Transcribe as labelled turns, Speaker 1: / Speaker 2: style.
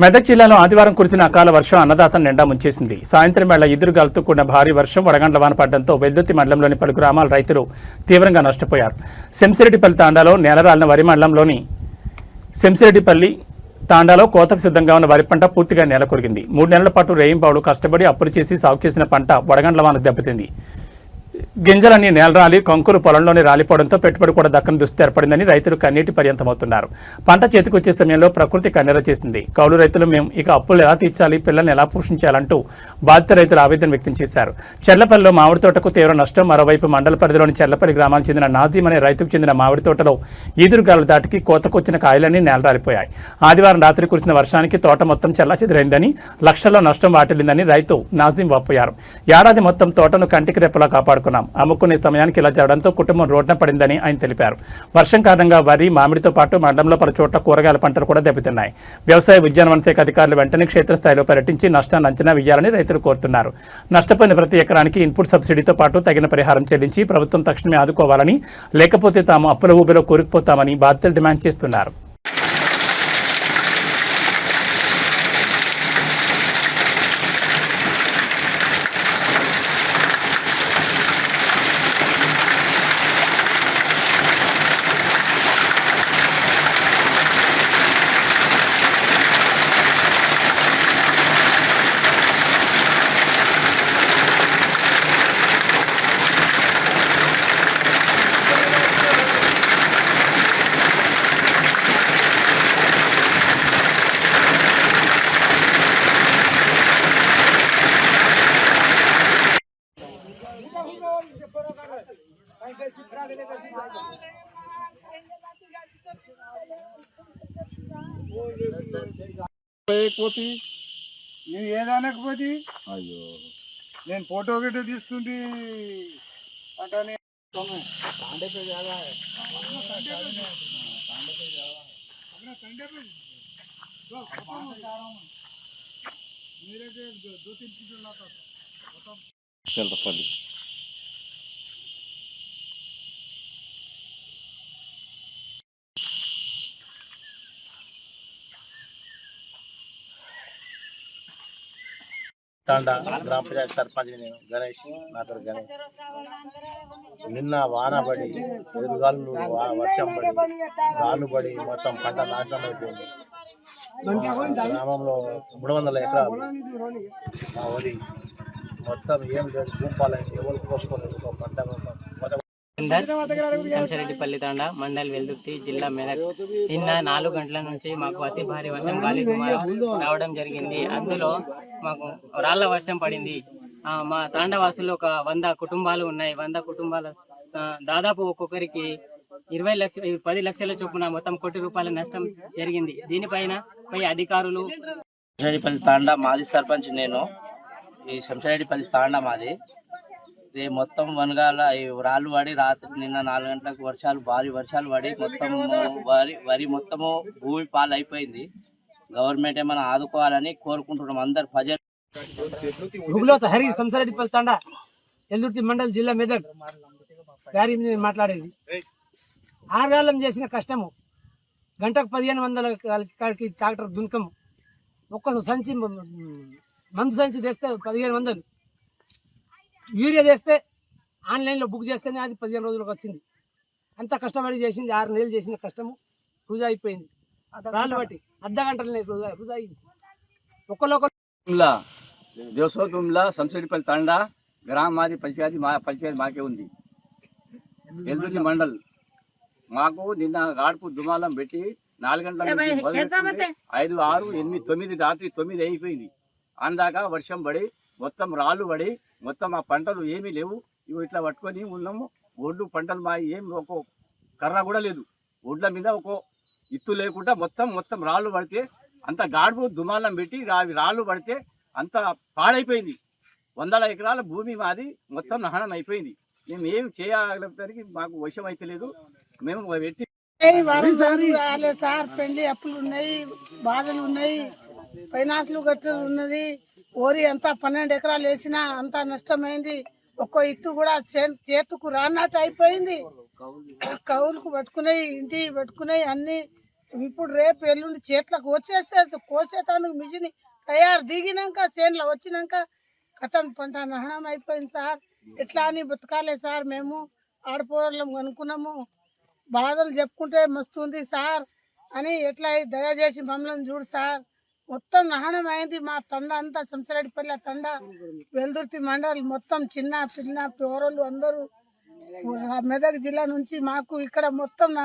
Speaker 1: మెదక్ జిల్లాలో ఆదివారం కురిసిన అకాల వర్షం అన్నదాతను నిండా ముంచేసింది. సాయంత్రం వేళ ఎదురుగాలుతో కూడిన భారీ వర్షం వడగండ్ల వాన పడడంతో వెల్దుర్తి మండలంలోని పలు గ్రామాల రైతులు తీవ్రంగా నష్టపోయారు. శంసిరెడ్డిపల్లి తాండాలో నేలరాలిన వరి మండలంలోని శంసిరెడ్డిపల్లి తాండాలో కోతకు సిద్ధంగా ఉన్న వరి పంట పూర్తిగా నేల కొరిగింది. 3 నెలల పాటు రేయింబావులు కష్టపడి అప్పులు చేసి సాగు చేసిన పంట వడగండ్ల వానకు దెబ్బతింది. గింజలన్నీ నేలరాలి కంకులు పొలంలోనే రాలిపోవడంతో పెట్టుబడి కూడా దక్కని దుస్థితి ఏర్పడిందని రైతులు కన్నీటి పర్యంతమవుతున్నారు. పంట చేతికొచ్చే సమయంలో ప్రకృతి కన్నెర చేసింది. కౌలు రైతులు మేము ఇక అప్పులు ఎలా తీర్చాలి, పిల్లల్ని ఎలా పోషించాలంటూ బాధిత రైతులు ఆవేదన వ్యక్తం చేశారు. చెర్లపల్లిలో మామిడి తోటకు తీవ్ర నష్టం. మరోవైపు మండల పరిధిలోని చెర్లపల్లి గ్రామానికి చెందిన నాదీం అనే రైతుకు చెందిన మామిడి తోటలో ఈదురుగాలు దాటికి కోతకొచ్చిన కాయలన్నీ నేలరాలిపోయాయి. ఆదివారం రాత్రి కురిసిన వర్షానికి తోట మొత్తం చెల్లాచెదురైందని, లక్షల్లో నష్టం వాటిల్లిందని రైతు నాదీం వాపోయారు. ఏడాది మొత్తం తోటను కంటికి రెప్పలా కాపాడుకున్నాం. అమ్ముకునే సమయానికి ఇలా జరగడంతో కుటుంబం రోడ్డున పడిందని ఆయన తెలిపారు. వర్షం కారణంగా వరి, మామిడితో పాటు మండలంలో పలు చోట్ల కూరగాయల పంటలు కూడా దెబ్బతిన్నాయి. వ్యవసాయ ఉద్యానవన శాఖ అధికారులు వెంటనే క్షేత్రస్థాయిలో పర్యటించి నష్టాన్ని అంచనా వేయాలని రైతులు కోరుతున్నారు. నష్టపోయిన ప్రతి ఎకరానికి ఇన్పుట్ సబ్సిడీతో పాటు తగిన పరిహారం చెల్లించి ప్రభుత్వం తక్షణమే ఆదుకోవాలని, లేకపోతే తాము అప్పుల ఊబిలో కూరుకుపోతామని బాధితులు డిమాండ్ చేస్తున్నారు.
Speaker 2: నేను ఏదనకపోతే అయ్యో నేను ఫోటో గిట్ట తీస్తుంటే అంటే
Speaker 3: చెర్లపల్లి
Speaker 4: తాండా గ్రామ పంచాయతీ సర్పంచ్ నేను గణేష్, నా పేరు గణేష్. నిన్న వాన పడి ఎదురుగాలు వర్షం పడి గాలు పడి మొత్తం పంట నాశనం అయిపోయింది. గ్రామంలో 300 ఎకరాలు మా వరి మొత్తం ఏం లేదు, భూపాలైంది, ఎవరు కోసుకోలేదు. పంట
Speaker 5: శంసిరెడ్డిపల్లి తాండా, మండల్ వెల్దుర్తి, జిల్లా మెదక్. నిన్న 4 గంటల నుంచి మాకు అతి భారీ వర్షం, గాలి దుమారం రావడం జరిగింది. అందులో మాకు రాళ్ల వర్షం పడింది. మా తాండా వాసులు ఒక 100 కుటుంబాలు ఉన్నాయి. 100 కుటుంబాల దాదాపు ఒక్కొక్కరికి 10 లక్షల చొప్పున మొత్తం ₹1 కోటి నష్టం జరిగింది. దీనిపైన అధికారులు
Speaker 6: శంసిరెడ్డిపల్లి తాండా మాది సర్పంచ్ నేను. ఈ శంసిరెడ్డిపల్లి తాండా మాది. ఇది మొత్తం వనగాల రాళ్ళు పడి రాత్రి నిన్న 4 గంటలకు భారీ వర్షాలు పడి మొత్తం వరి మొత్తము భూమి పాలు అయిపోయింది. గవర్నమెంట్ ఏమైనా ఆదుకోవాలని కోరుకుంటున్నాం అందరు ప్రజలు.
Speaker 5: శంసిరెడ్డిపల్లి తాండా, వెల్దుర్తి మండల్, జిల్లా మెదక్ గారి మాట్లాడేది. ఆరుగాలం చేసిన కష్టము, గంటకు 1500 కాడికి ట్రాక్టర్ దునకము, ఒక్క సంచి మందు సంచి తెస్తే 1500, యూరియా తెస్తే ఆన్లైన్లో బుక్ చేస్తేనే అది 15 రోజులకు వచ్చింది. అంత కష్టపడి చేసింది 6 నెలలు చేసిన కష్టము వృధా అయిపోయింది. రాళ్ళు బట్టి అర్ధగంటలనే వృధా అయింది.
Speaker 3: దేవసోతుమ్లా శంసిరెడ్డిపల్లి తాండా గ్రామ మాది పంచాయతీ మాకే ఉంది. వెల్దుర్తి మండల్ మాకు నిన్న గాడుపు దుమాలం పెట్టి 4 గంటల 5, 6, 8, 9 రాత్రి 9 అయిపోయింది. అందాక వర్షం పడి మొత్తం రాళ్ళు పడి మొత్తం ఆ పంటలు ఏమీ లేవు. ఇవి ఇట్లా పట్టుకొని ఉన్నాము. ఒడ్లు పంటలు మా ఏం ఒక కర్ర కూడా లేదు. ఒడ్ల మీద ఒక ఇత్తు లేకుండా మొత్తం రాళ్ళు పడితే అంత గాడుపు దుమాలం పెట్టి రాళ్ళు పడితే అంత పాడైపోయింది. 100 ఎకరాల భూమి మాది మొత్తం దహనం అయిపోయింది. మేము ఏం చేయగలిగేసరికి మాకు వశం అయితే లేదు. మేము పెట్టి
Speaker 7: సార్ పెళ్లి అప్పులు ఉన్నాయి, బాధలు ఉన్నాయి, ఫైనాన్స్లు కట్టలు ఉన్నది. ఓరి అంతా 12 ఎకరాలు వేసినా అంతా నష్టమైంది. ఒక్కో ఇత్తు కూడా చేతుకు రానట్టు అయిపోయింది. కౌలుకు పట్టుకున్నాయి, ఇంటి పట్టుకున్నాయి, అన్ని ఇప్పుడు రేపు ఎల్లుండి చేతులకు వచ్చేసేది కోసేటానికి మిషన్ తయారు దిగినాక చేనులో వచ్చినాక కథం పంట నహనం అయిపోయింది సార్. ఎట్లా అని బతకాలే సార్, మేము ఆడపోవడం అనుకున్నాము, బాధలు చెప్పుకుంటే మస్తుంది సార్ అని ఎట్లా దయచేసి మమ్మల్ని చూడు సార్. మొత్తం నహనం అయింది మా తండ అంతా, సంసరెడ్డిపల్లి తండ, వెల్దుర్తి మండల్ మొత్తం, చిన్న పిల్ల పౌరులు అందరూ మెదక్ జిల్లా నుంచి మాకు ఇక్కడ మొత్తం